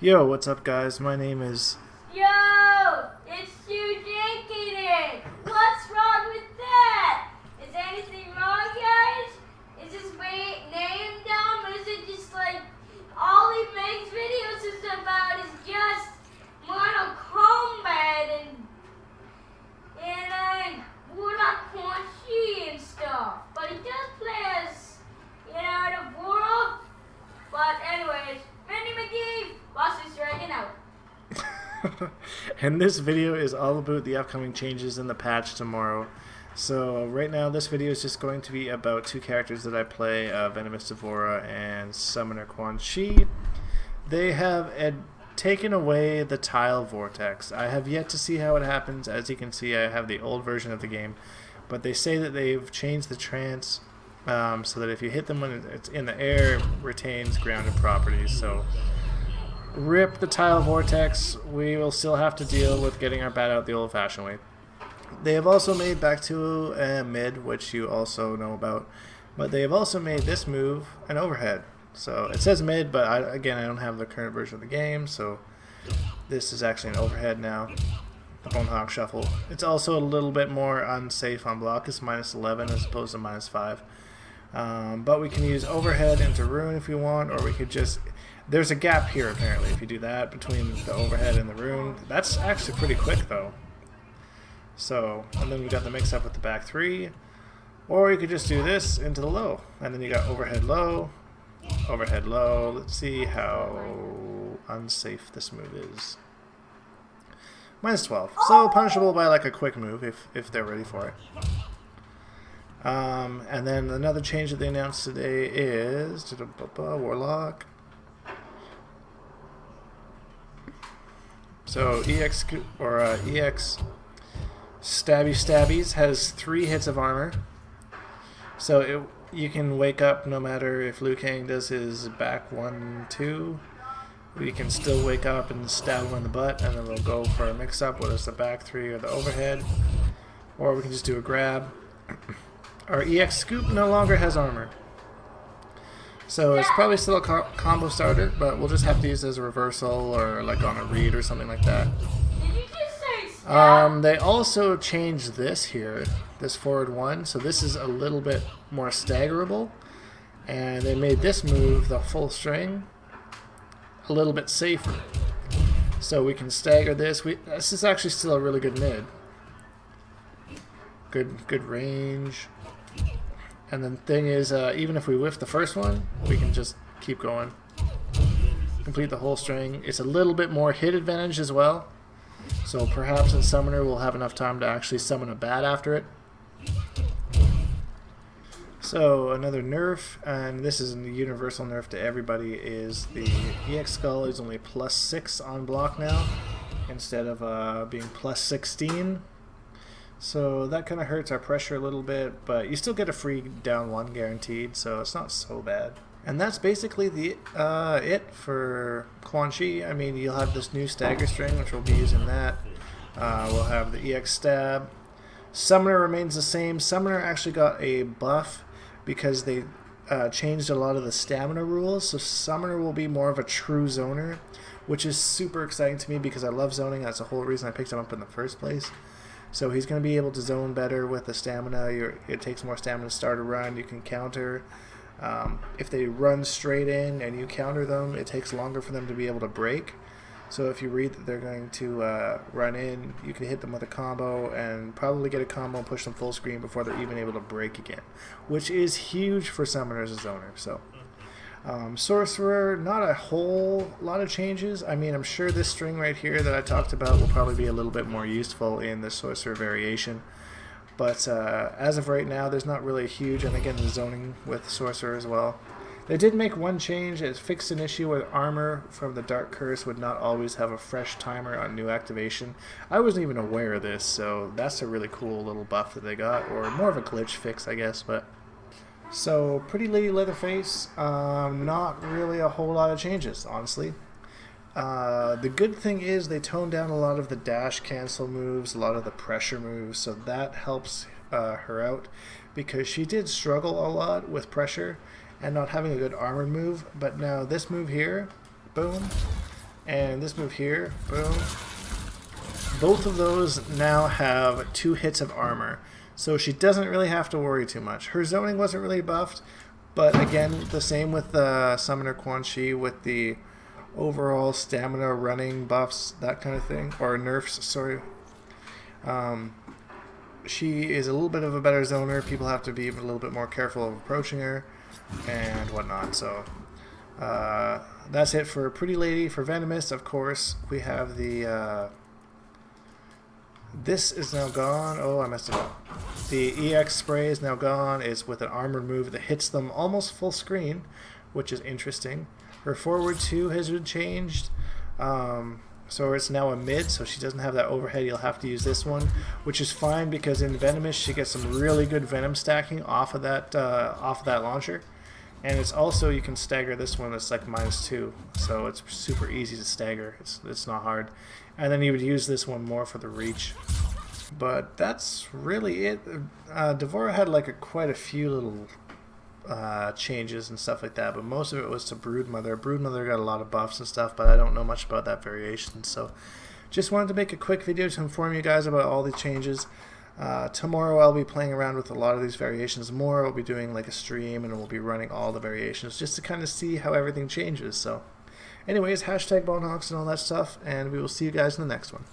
Yo, what's up, guys? My name is. Yo, it's Shujinkydink. What's wrong with that? Is anything wrong, guys? Is his name dumb, or is it just like all he makes videos is about is just Mortal Kombat and Quan Chis and stuff? But he does play as the world. But anyways, Randy McGee, boss is dragging out. And this video is all about the upcoming changes in the patch tomorrow. So right now this video is just going to be about two characters that I play, Venomous Devora and Summoner Quan Chis. They have taken away the tile vortex. I have yet to see how it happens. As you can see, I have the old version of the game, but they say that they've changed the trance so that if you hit them when it's in the air, it retains grounded properties. So rip the tile vortex. We will still have to deal with getting our bat out the old-fashioned way. They have also made back to mid, which you also know about, but they have also made this move an overhead. So it says mid, but I don't have the current version of the game, so this is actually an overhead now. The Bone Hog Shuffle. It's also a little bit more unsafe on block. It's -11 as opposed to -5. But we can use overhead into rune if we want, or we could just... There's a gap here apparently if you do that between the overhead and the rune. That's actually pretty quick though. So, and then we got the mix up with the back three. Or you could just do this into the low. And then you got overhead low, overhead low. Let's see how unsafe this move is. -12. So punishable by like a quick move if they're ready for it. And then another change that they announced today is Warlock. So EX Stabbies has 3 hits of armor. So you can wake up no matter if Liu Kang does his back 1-2. We can still wake up and stab him in the butt, and then we'll go for a mix-up, whether it's the back 3 or the overhead. Or we can just do a grab. Our EX Scoop no longer has armor. So it's probably still a combo starter, but we'll just have to use it as a reversal or like on a read or something like that. Did you just say stop? They also changed this here, this forward 1, so this is a little bit more staggerable. And they made this move, the full string, a little bit safer. So we can stagger this. This is actually still a really good mid. Good range. And then the thing is, even if we whiff the first one, we can just keep going. Complete the whole string. It's a little bit more hit advantage as well. So perhaps in Summoner we'll have enough time to actually summon a bat after it. So another nerf, and this is a universal nerf to everybody, is the EX Skull is only +6 on block now, instead of being +16. So that kind of hurts our pressure a little bit, but you still get a free down 1 guaranteed, so it's not so bad. And that's basically it for Quan Chis. I mean, you'll have this new stagger string, which we'll be using that. We'll have the EX Stab. Summoner remains the same. Summoner actually got a buff because they changed a lot of the stamina rules, so Summoner will be more of a true zoner, which is super exciting to me because I love zoning. That's the whole reason I picked him up in the first place. So he's going to be able to zone better with the stamina. It takes more stamina to start a run. You can counter. If they run straight in and you counter them, it takes longer for them to be able to break. So if you read that they're going to run in, you can hit them with a combo and probably get a combo and push them full screen before they're even able to break again, which is huge for summoners as zoner. So Sorcerer, not a whole lot of changes. I mean, I'm sure this string right here that I talked about will probably be a little bit more useful in the Sorcerer variation. But as of right now, there's not really a huge, and again, the zoning with Sorcerer as well. They did make one change. It fixed an issue where armor from the Dark Curse would not always have a fresh timer on new activation. I wasn't even aware of this, so that's a really cool little buff that they got, or more of a glitch fix, I guess. But so, Pretty Lady Leatherface, not really a whole lot of changes, honestly. The good thing is they toned down a lot of the dash cancel moves, a lot of the pressure moves, so that helps her out, because she did struggle a lot with pressure and not having a good armored move. But now this move here, boom, And this move here, boom. Both of those now have 2 hits of armor, so she doesn't really have to worry too much. Her zoning wasn't really buffed, but again, the same with Summoner Quan Chis with the overall stamina running buffs, that kind of thing, or nerfs, sorry. She is a little bit of a better zoner. People have to be a little bit more careful of approaching her and whatnot, so that's it for Pretty Lady. For Venomous, of course, we have the this is now gone. Oh, I messed it up. The EX spray is now gone. It's with an armored move that hits them almost full screen, which is interesting. Her forward 2 has been changed. So it's now a mid, so she doesn't have that overhead. You'll have to use this one, which is fine because in Venomous she gets some really good venom stacking off of that launcher. And it's also, you can stagger this one, it's like -2, so it's super easy to stagger. It's not hard. And then you would use this one more for the reach. But that's really it. D'Vorah had like quite a few little changes and stuff like that, but most of it was to Broodmother. Broodmother got a lot of buffs and stuff, but I don't know much about that variation, so just wanted to make a quick video to inform you guys about all the changes. Tomorrow I'll be playing around with a lot of these variations more. I'll be doing like a stream and we'll be running all the variations just to kind of see how everything changes. So anyways, hashtag Bonehawks and all that stuff, and we will see you guys in the next one.